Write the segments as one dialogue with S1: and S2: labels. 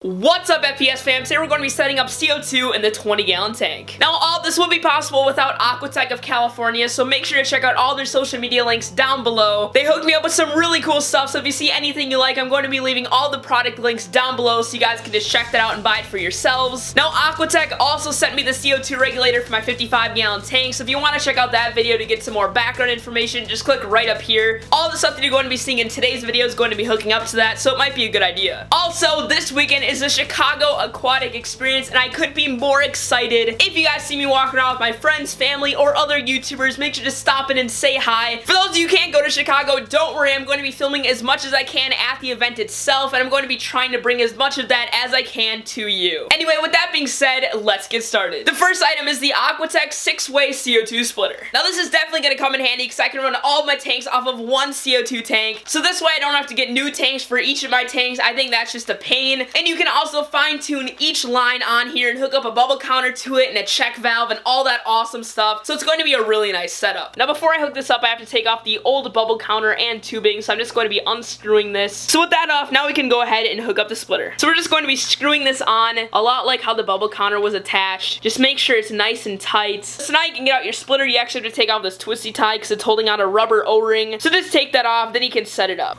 S1: What's up, FPS fam? Today we're going to be setting up CO2 in the 20-gallon tank. Now, all this would be possible without Aquatek of California, so make sure to check out all their social media links down below. They hooked me up with some really cool stuff, so if you see anything you like, I'm going to be leaving all the product links down below so you guys can just check that out and buy it for yourselves. Now, Aquatek also sent me the CO2 regulator for my 55-gallon tank, so if you want to check out that video to get some more background information, just click right up here. All the stuff that you're going to be seeing in today's video is going to be hooking up to that, so it might be a good idea. Also, this weekend is the Chicago Aquatic Experience, and I couldn't be more excited. If you guys see me walking around with my friends, family, or other YouTubers, make sure to stop in and say hi. For those of you who can't go to Chicago, don't worry, I'm going to be filming as much as I can at the event itself, and I'm going to be trying to bring as much of that as I can to you. Anyway, with that being said, let's get started. The first item is the Aquatek 6-way CO2 splitter. Now, this is definitely going to come in handy because I can run all of my tanks off of one CO2 tank, so this way I don't have to get new tanks for each of my tanks. I think that's just a pain, and you can also fine-tune each line on here and hook up a bubble counter to it and a check valve and all that awesome stuff, so it's going to be a really nice setup. Now, before I hook this up, I have to take off the old bubble counter and tubing, so I'm just going to be unscrewing this. So with that off, now we can go ahead and hook up the splitter. So we're just going to be screwing this on, a lot like how the bubble counter was attached. Just make sure it's nice and tight. So now you can get out your splitter. You actually have to take off this twisty tie because it's holding out a rubber O-ring. So just take that off, then you can set it up.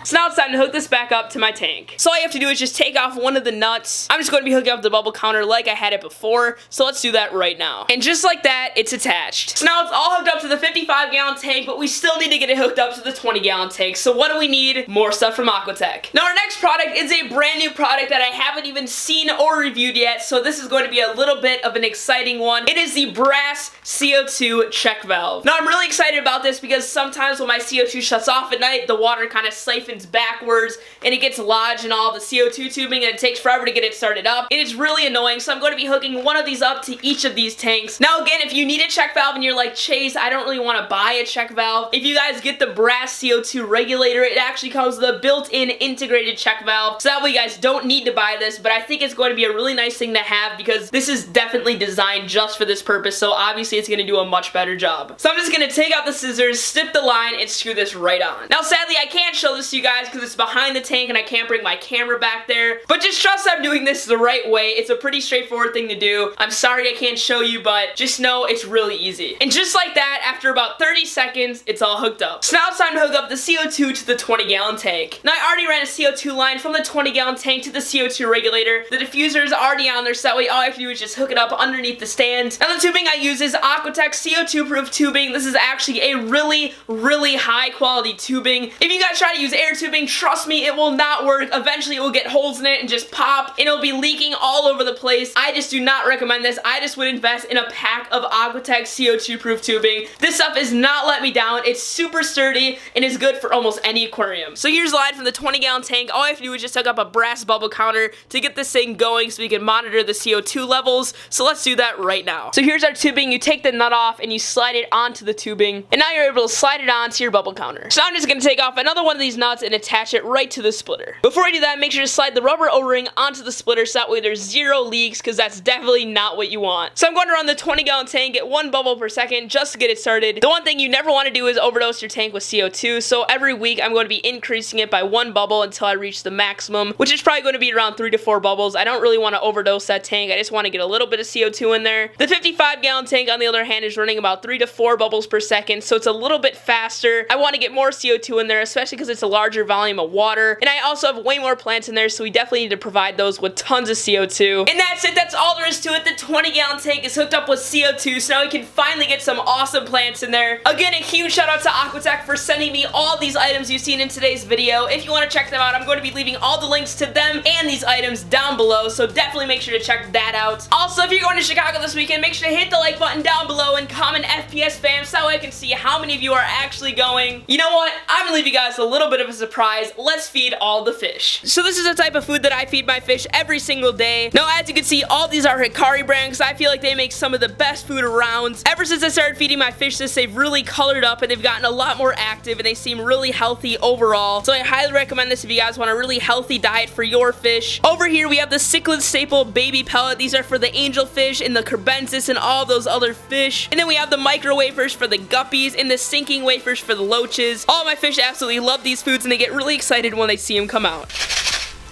S1: So now it's time to hook this back up to my tank. So all you have to do is just take off one of the nuts. I'm just going to be hooking up the bubble counter like I had it before, so let's do that right now. And just like that, it's attached. So now it's all hooked up to the 55-gallon tank, but we still need to get it hooked up to the 20-gallon tank. So what do we need? More stuff from Aquatek. Now our next product is a brand new product that I haven't even seen or reviewed yet, so this is going to be a little bit of an exciting one. It is the brass CO2 check valve. Now I'm really excited about this because sometimes when my CO2 shuts off at night, the water kind of siphons backwards and it gets lodged in all the CO2 tubing and it takes forever to get it started up. It is really annoying, so I'm going to be hooking one of these up to each of these tanks. Now again, if you need a check valve and you're like, Chase, I don't really want to buy a check valve, if you guys get the brass CO2 regulator, it actually comes with a built-in integrated check valve, so that way you guys don't need to buy this, but I think it's going to be a really nice thing to have because this is definitely designed just for this purpose, so obviously it's going to do a much better job. So I'm just going to take out the scissors, snip the line, and screw this right on. Now sadly, I can't show this to you guys because it's behind the tank and I can't bring my camera back there, but just trust I'm doing this the right way. It's a pretty straightforward thing to do. I'm sorry I can't show you, but just know it's really easy. And just like that, after about 30 seconds, it's all hooked up. So now it's time to hook up the CO2 to the 20-gallon tank. Now I already ran a CO2 line from the 20-gallon tank to the CO2 regulator. The diffuser is already on there, so that way all I have to do is just hook it up underneath the stand. Now the tubing I use is Aquatek CO2 Proof Tubing. This is actually a really high quality tubing. If you guys try to use air tubing, trust me, it will not work. Eventually it will get holes in it and just pop and it'll be leaking all over the place. I just do not recommend this. I just would invest in a pack of Aquatek CO2 Proof Tubing. This stuff is not let me down. It's super sturdy and is good for almost any aquarium. So here's a line from the 20-gallon tank. All I have to do is just hook up a brass bubble counter to get this thing going so we can monitor the CO2 levels. So let's do that right now. So here's our tubing. You take the nut off and you slide it onto the tubing, and now you're able to slide it onto your bubble counter. So I'm just going to take off another one of these nuts and attach it right to the splitter. Before I do that, make sure to slide the rubber O-ring onto the splitter so that way there's zero leaks, because that's definitely not what you want. So I'm going to run the 20-gallon tank at 1 bubble per second just to get it started. The one thing you never want to do is overdose your tank with CO2, so every week I'm going to be increasing it by 1 bubble until I reach the maximum, which is probably going to be around 3 to 4 bubbles. I don't really want to overdose that tank. I just want to get a little bit of CO2 in there. The 55-gallon tank, on the other hand, is running about 3 to 4 bubbles per second, so it's a little bit faster. I want to get more CO2 in there, especially because it's a larger volume of water, and I also have way more plants in there, so we definitely need to provide those with tons of CO2. And that's it. That's all there is to it. The 20-gallon tank is hooked up with CO2, so now we can finally get some awesome plants in there. Again, a huge shout out to Aquatek for sending me all these items you've seen in today's video. If you want to check them out, I'm going to be leaving all the links to them and these items down below, so definitely make sure to check that out. Also, if you're going to Chicago this weekend, make sure to hit the like button down below and comment FPS fam so that way I can see how many of you are actually going. You know what? I'm gonna leave you guys a little bit of a surprise. Let's feed all the fish. So this is the type of food that I feed my fish every single day. Now, as you can see, all these are Hikari brands. I feel like they make some of the best food around. Ever since I started feeding my fish this, they've really colored up and they've gotten a lot more active and they seem really healthy overall. So I highly recommend this if you guys want a really healthy diet for your fish. Over here, we have the cichlid staple baby pellet. These are for the angelfish and the carbensis and all those other fish. And then we have the micro wafers for the guppies and the sinking wafers for the loaches. All my fish absolutely love these foods and they get really excited when they see them come out.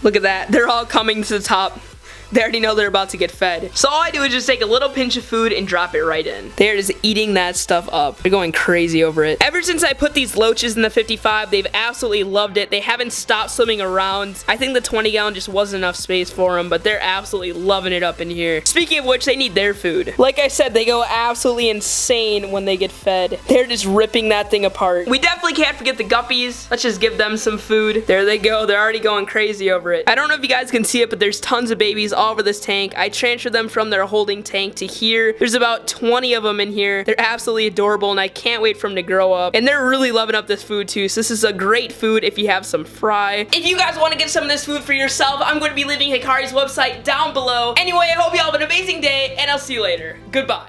S1: Look at that. They're all coming to the top. They already know they're about to get fed. So all I do is just take a little pinch of food and drop it right in. They're just eating that stuff up. They're going crazy over it. Ever since I put these loaches in the 55, they've absolutely loved it. They haven't stopped swimming around. I think the 20 gallon just wasn't enough space for them, but they're absolutely loving it up in here. Speaking of which, they need their food. Like I said, they go absolutely insane when they get fed. They're just ripping that thing apart. We definitely can't forget the guppies. Let's just give them some food. There they go. They're already going crazy over it. I don't know if you guys can see it, but there's tons of babies all over this tank. I transferred them from their holding tank to here. There's about 20 of them in here. They're absolutely adorable, and I can't wait for them to grow up. And they're really loving up this food too, so this is a great food if you have some fry. If you guys want to get some of this food for yourself, I'm going to be leaving Hikari's website down below. Anyway, I hope you all have an amazing day, and I'll see you later. Goodbye.